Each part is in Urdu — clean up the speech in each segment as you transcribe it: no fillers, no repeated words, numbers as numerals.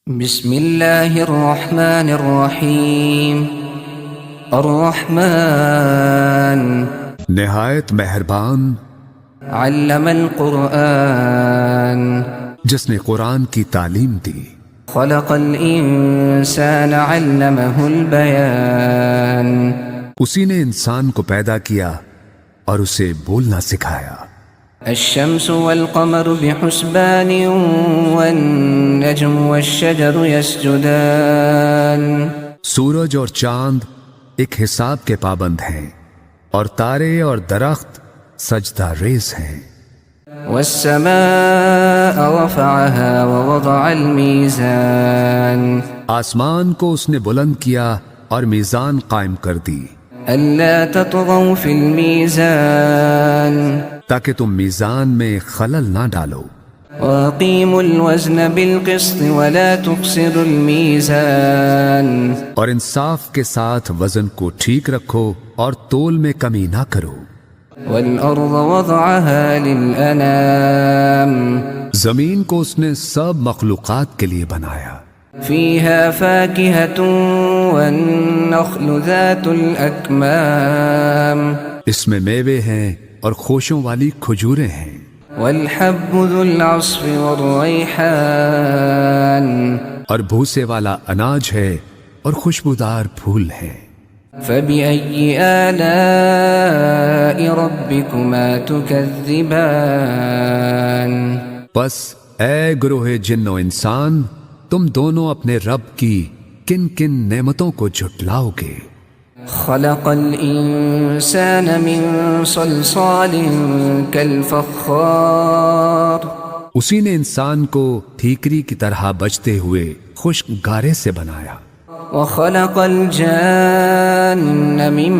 بسم اللہ الرحمن الرحیم الرحمن نہایت مہربان، علم القرآن جس نے قرآن کی تعلیم دی، خلق الانسان علمہ البیان اسی نے انسان کو پیدا کیا اور اسے بولنا سکھایا۔ الشمس والقمر بحسبان والنجم والشجر يسجدان سورج اور چاند ایک حساب کے پابند ہیں، اور تارے اور درخت سجدہ ریز ہیں۔ والسماء رفعها ووضع الميزان آسمان کو اس نے بلند کیا اور میزان قائم کر دی، ألا تطغوا في الميزان تاکہ تم میزان میں خلل نہ ڈالو، وأقيموا الوزن بالقسط ولا تخسروا الميزان اور انصاف کے ساتھ وزن کو ٹھیک رکھو اور تول میں کمی نہ کرو۔ والأرض وضعها للأنام زمین کو اس نے سب مخلوقات کے لیے بنایا، فيها فاكهة والنخل ذات الأكمام اس میں میوے ہیں اور خوشوں والی کھجوریں ہیں، والحب ذو العصف والريحان اور بھوسے والا اناج ہے اور خوشبودار پھول ہیں۔ فبأي آلاء ربكما تكذبان بس اے گروہ جن و انسان، تم دونوں اپنے رب کی کن کن نعمتوں کو جھٹلاؤ گے؟ خلق الإنسان من صلصال كالفخار اسی نے انسان کو ٹھیکری کی طرح بجتے ہوئے خشک گارے سے بنایا، وخلق الجان من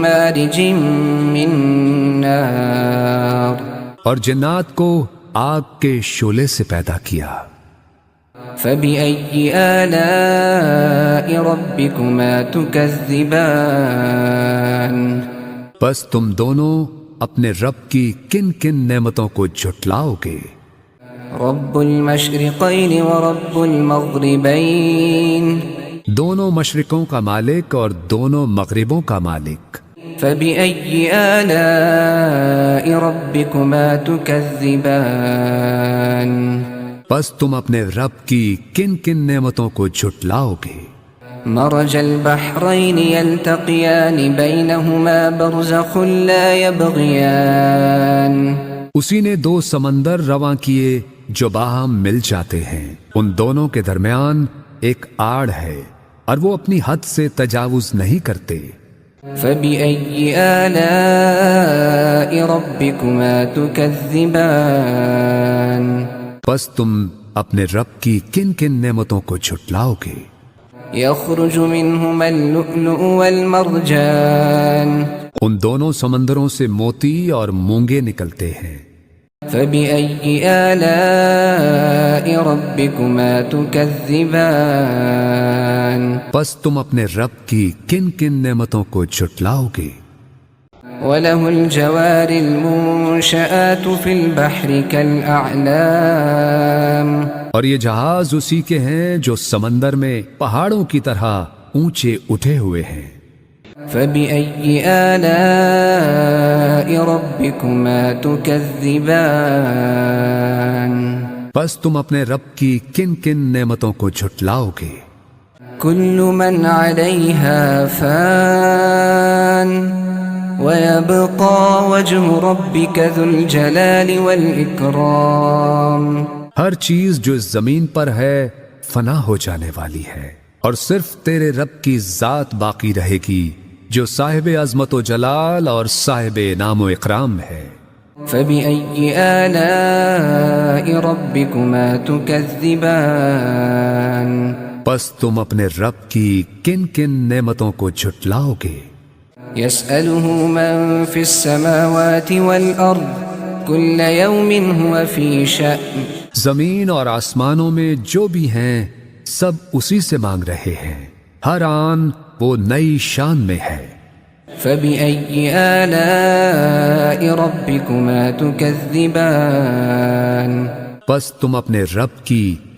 مارج من نار اور جنات کو آگ کے شعلے سے پیدا کیا۔ فبأي آلاء ربكما تكذبان بس تم دونوں اپنے رب کی کن کن نعمتوں کو جھٹلاؤ گے؟ رب المشرقين ورب المغربين دونوں مشرقوں کا مالک اور دونوں مغربوں کا مالک۔ فبأي آلاء ربكما تكذبان بس تم اپنے رب کی کن کن نعمتوں کو جھٹلاؤ گے؟ مرج البحرين يلتقيان بينهما برزخ لا يبغيان اسی نے دو سمندر رواں کیے جو باہم مل جاتے ہیں، ان دونوں کے درمیان ایک آڑ ہے اور وہ اپنی حد سے تجاوز نہیں کرتے۔ فبأي آلاء ربكما تكذبان بس تم اپنے رب کی کن کن نعمتوں کو جھٹلاؤ گے؟ يخرج منهما اللؤلؤ والمرجان ان دونوں سمندروں سے موتی اور مونگے نکلتے ہیں۔ فبأي آلاء ربكما تكذبان بس تم اپنے رب کی کن کن نعمتوں کو جھٹلاؤ گے؟ وله الجوار المنشآت في البحر كالأعلام اور یہ جہاز اسی کے ہیں جو سمندر میں پہاڑوں کی طرح اونچے اٹھے ہوئے ہیں۔ فبأي آلاء ربكما تكذبان بس تم اپنے رب کی کن کن نعمتوں کو جھٹلاؤ گے؟ كل من عليها فان ويبقى وجه ربك ذو الجلال والإكرام ہر چیز جو اس زمین پر ہے فنا ہو جانے والی ہے، اور صرف تیرے رب کی ذات باقی رہے گی جو صاحب عظمت و جلال اور صاحب انعام و اکرام ہے۔ فبأي آلاء ربكما تكذبان بس تم اپنے رب کی کن کن نعمتوں کو جھٹلاؤ گے؟ يسأله من في السماوات والأرض كل يوم هو في شأن زمین اور آسمانوں میں جو بھی ہیں سب اسی سے مانگ رہے ہیں، ہر آن وہ نئی شان میں ہے۔ فبأي آلاء ربكما تكذبان بس تم اپنے رب کی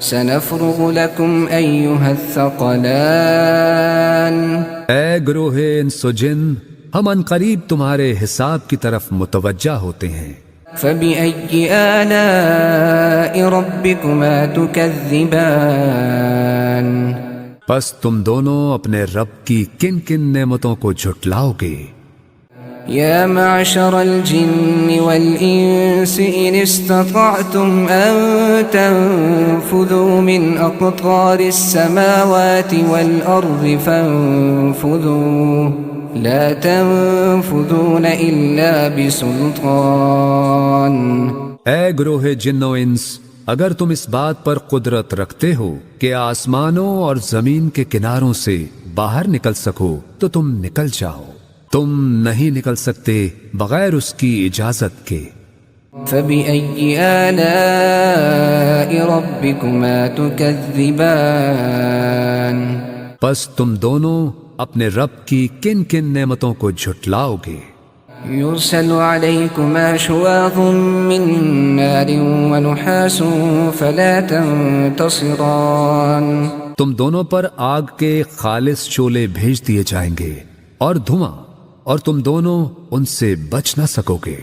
سنفرغ لكم أيها الثقلان اے گروہ انس و جن، ہم عنقریب تمہارے حساب کی طرف متوجہ ہوتے ہیں۔ فبأي آلاء ربكما تكذبان پس تم دونوں اپنے رب کی کن کن نعمتوں کو جھٹلاؤ گے۔ يا معشر الجن والإنس إن استطعتم أن تنفذوا من أقطار السماوات والأرض فانفذوا لا تنفذون إلا بسلطان۔ اے گروہ جن و انس، اگر تم اس بات پر قدرت رکھتے ہو کہ آسمانوں اور زمین کے کناروں سے باہر نکل سکو تو تم نکل جاؤ، تم نہیں نکل سکتے بغیر اس کی اجازت کے۔ فبأي آلاء ربكما تكذبان پس تم دونوں اپنے رب کی کن کن نعمتوں کو جھٹلاؤ گے۔ يرسل عليكما شواظ من نار ونحاس فلا تنتصران تم دونوں پر آگ کے خالص شعلے بھیج دیے جائیں گے اور دھواں، اور تم دونوں ان سے بچ نہ سکو گے۔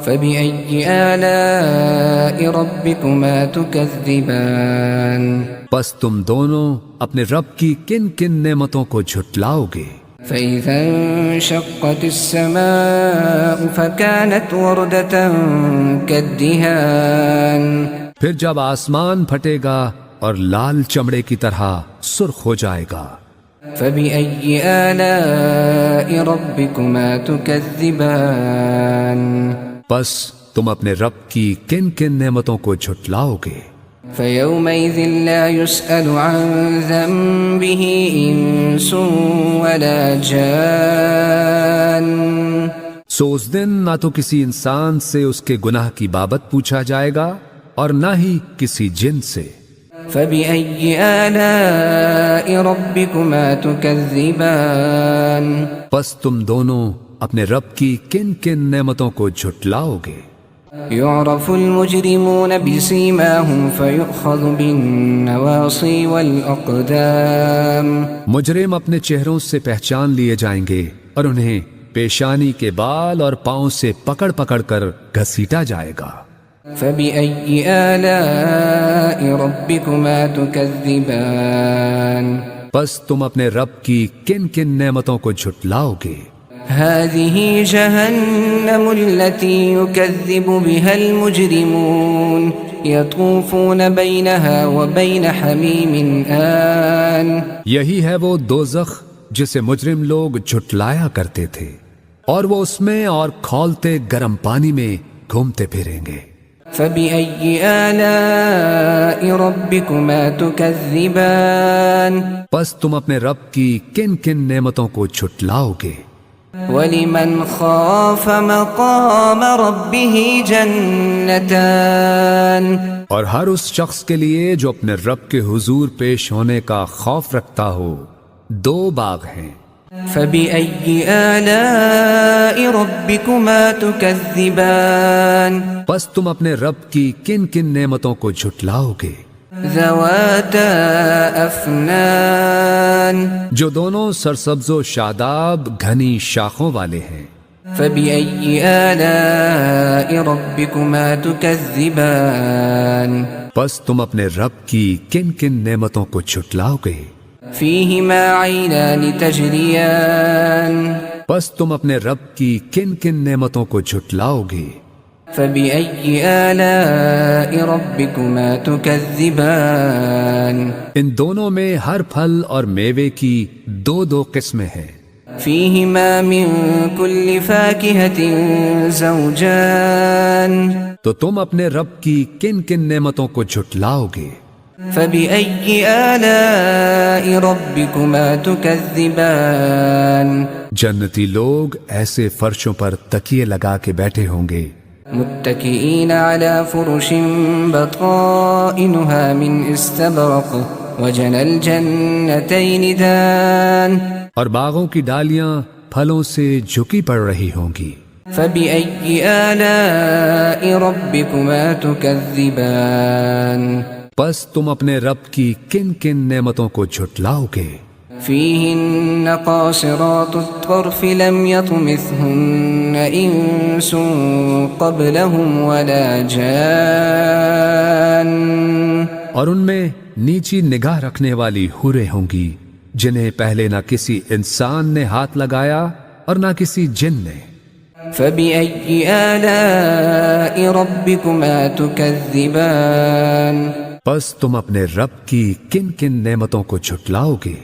فبأي آلاء ربكما تكذبان پس تم دونوں اپنے رب کی کن کن نعمتوں کو جھٹلاؤ گے۔ فإذا انشقت السماء فكانت وردة كالدهان پھر جب آسمان پھٹے گا اور لال چمڑے کی طرح سرخ ہو جائے گا۔ فبأي آلاء ربكما تكذبان پس تم اپنے رب کی کن کن نعمتوں کو جھٹلاؤ گے۔ فيومئذ لا يسأل عن ذنبه إنس ولا جان سو اس دن نہ تو کسی انسان سے اس کے گناہ کی بابت پوچھا جائے گا اور نہ ہی کسی جن سے۔ فبأي آلاء ربكما تكذبان پس تم دونوں اپنے رب کی کن کن نعمتوں کو جھٹلاؤ گے۔ يعرف المجرمون بسيماهم فيؤخذ بالنواصي والأقدام مجرم اپنے چہروں سے پہچان لیے جائیں گے اور انہیں پیشانی کے بال اور پاؤں سے پکڑ پکڑ کر گھسیٹا جائے گا۔ فبأي آلاء ربكما تكذبان پس تم اپنے رب کی کن کن نعمتوں کو جھٹلاؤ گے۔ هذه جهنم التي يكذب بها المجرمون يطوفون بينها وبين حميم آن یہی ہے وہ دوزخ جسے مجرم لوگ جھٹلایا کرتے تھے، اور وہ اس میں اور کھولتے گرم پانی میں گھومتے پھریں گے۔ فبأي آلاء ربكما تكذبان پس تم اپنے رب کی کن کن نعمتوں کو جھٹلاؤ گے۔ ولمن خاف مقام ربه جنتان اور ہر اس شخص کے لیے جو اپنے رب کے حضور پیش ہونے کا خوف رکھتا ہو، دو باغ ہیں۔ فبأي آلاء ربكما تكذبان پس تم اپنے رب کی کن کن نعمتوں کو جھٹلاؤ گے۔ ذواتا افنان جو دونوں سرسبز و شاداب گھنی شاخوں والے ہیں۔ فبأي آلاء ربكما تكذبان پس تم اپنے رب کی کن کن نعمتوں کو جھٹلاؤ گے۔ فيهما عينان تجريان پس تم اپنے رب کی کن کن نعمتوں کو جھٹلاؤ گے۔ فبأي آلاء ربكما تكذبان ان دونوں میں ہر پھل اور میوے کی دو دو قسمیں ہیں۔ فيهما من كل فاكهة زوجان تو تم اپنے رب کی کن کن نعمتوں کو جھٹلاؤ گے۔ فبأي آلاء ربكما تكذبان جنتی لوگ ایسے فرشوں پر تکیے لگا کے بیٹھے ہوں گے، متكئين على فرش بطائنها من استبرق وجنى الجنتين دان اور باغوں کی ڈالیاں پھلوں سے جھکی پڑ رہی ہوں گی۔ فبأي آلاء ربكما تكذبان پس تم اپنے رب کی کن کن نعمتوں کو جھٹلاؤ گے؟ فيهن قاصرات الطرف لم يطمثهن إنس قبلهم ولا جان، اور ان میں نیچی نگاہ رکھنے والی حوریں ہوں گی جنہیں پہلے نہ کسی انسان نے ہاتھ لگایا اور نہ کسی جن نے۔ فبأي آلاء ربكما تكذبان پس تم اپنے رب کی کن کن نعمتوں کو جھٹلاؤ گے؟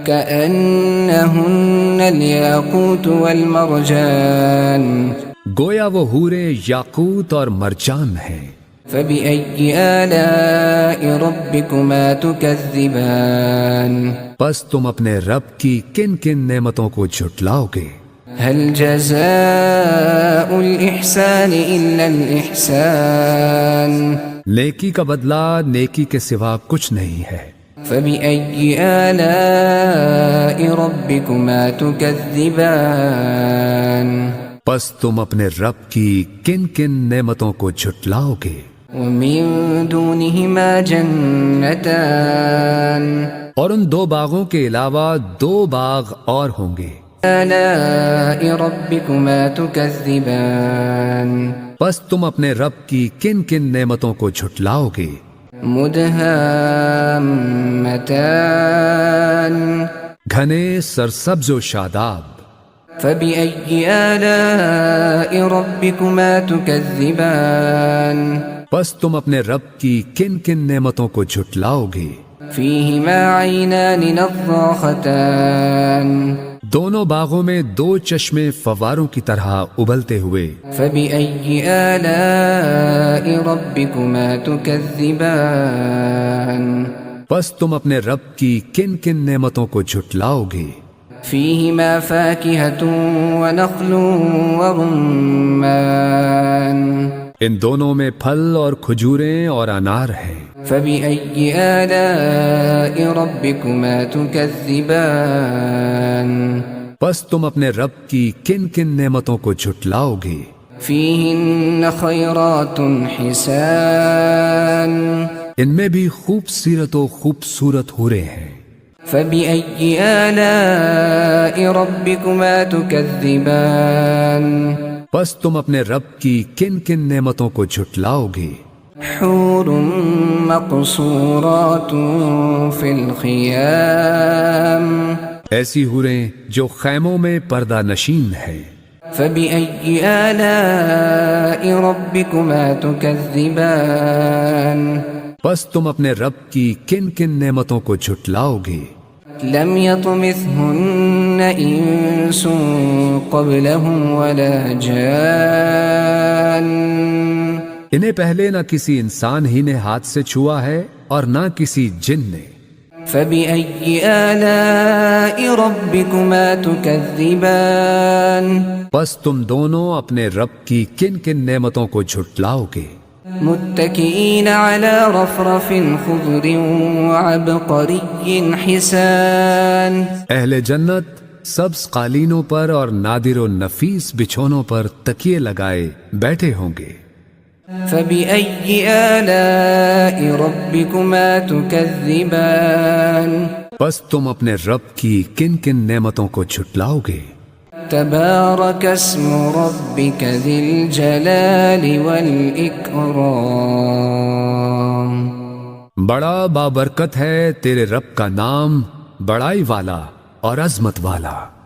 كأنهن الياقوت والمرجان، گویا وہ حوریں یاقوت اور مرجان ہیں۔ فبأي آلاء ربكما تكذبان پس تم اپنے رب کی کن کن نعمتوں کو جھٹلاؤ گے؟ هل جزاء الإحسان إلا الإحسان، نیکی کا بدلہ نیکی کے سوا کچھ نہیں ہے۔ فبأي آلاء ربكما تكذبان پس تم اپنے رب کی کن کن نعمتوں کو جھٹلاؤ گے؟ ومن دونهما جنتان، اور ان دو باغوں کے علاوہ دو باغ اور ہوں گے۔ آلاء ربكما تكذبان پس تم اپنے رب کی کن کن نعمتوں کو جھٹلاؤ گے؟ مدهامتان، گھنے سرسبز و شاداب۔ فبأي آلاء ربكما تكذبان پس تم اپنے رب کی کن کن نعمتوں کو جھٹلاؤ گے؟ فيهما عينان نضاختان، دونوں باغوں میں دو چشمے فواروں کی طرح ابلتے ہوئے۔ فبأي آلاء ربكما تكذبان پس تم اپنے رب کی کن کن نعمتوں کو جھٹلاؤ گے؟ فيهما فاكهة ونخل ورمان، ان دونوں میں پھل اور کھجوریں اور انار ہیں۔ فبأي آلاء ربكما تكذبان پس تم اپنے رب کی کن کن نعمتوں کو جھٹلاؤ گے؟ فيهن خيرات حسان، ان میں بھی خوبصورت و خوبصورت حوریں ہیں۔ فبأي آلاء ربكما تكذبان پس تم اپنے رب کی کن کن نعمتوں کو جھٹلاؤ گے؟ حور مقصورات في الخيام، ایسی حوریں جو خیموں میں پردہ نشین ہیں۔ فبأي آلاء ربكما تكذبان پس تم اپنے رب کی کن کن نعمتوں کو جھٹلاؤ گے؟ لم يطمثهن إنس قبلهم ولا جان، انہیں پہلے نہ کسی انسان ہی نے ہاتھ سے چھوا ہے اور نہ کسی جن نے۔ فبأي آلاء ربكما تكذبان پس تم دونوں اپنے رب کی کن کن نعمتوں کو جھٹلاؤ گے؟ متكئين على رفرف خضر وعبقري حسان، اہل جنت سبز قالینوں پر اور نادر و نفیس بچھونوں پر تکیے لگائے بیٹھے ہوں گے۔ فبأي آلاء ربكما تكذبان پس تم اپنے رب کی کن کن نعمتوں کو جھٹلاؤ گے؟ تبارك اسم ربك ذي الجلال والإكرام، بڑا بابرکت ہے تیرے رب کا نام، بڑائی والا اور عظمت والا۔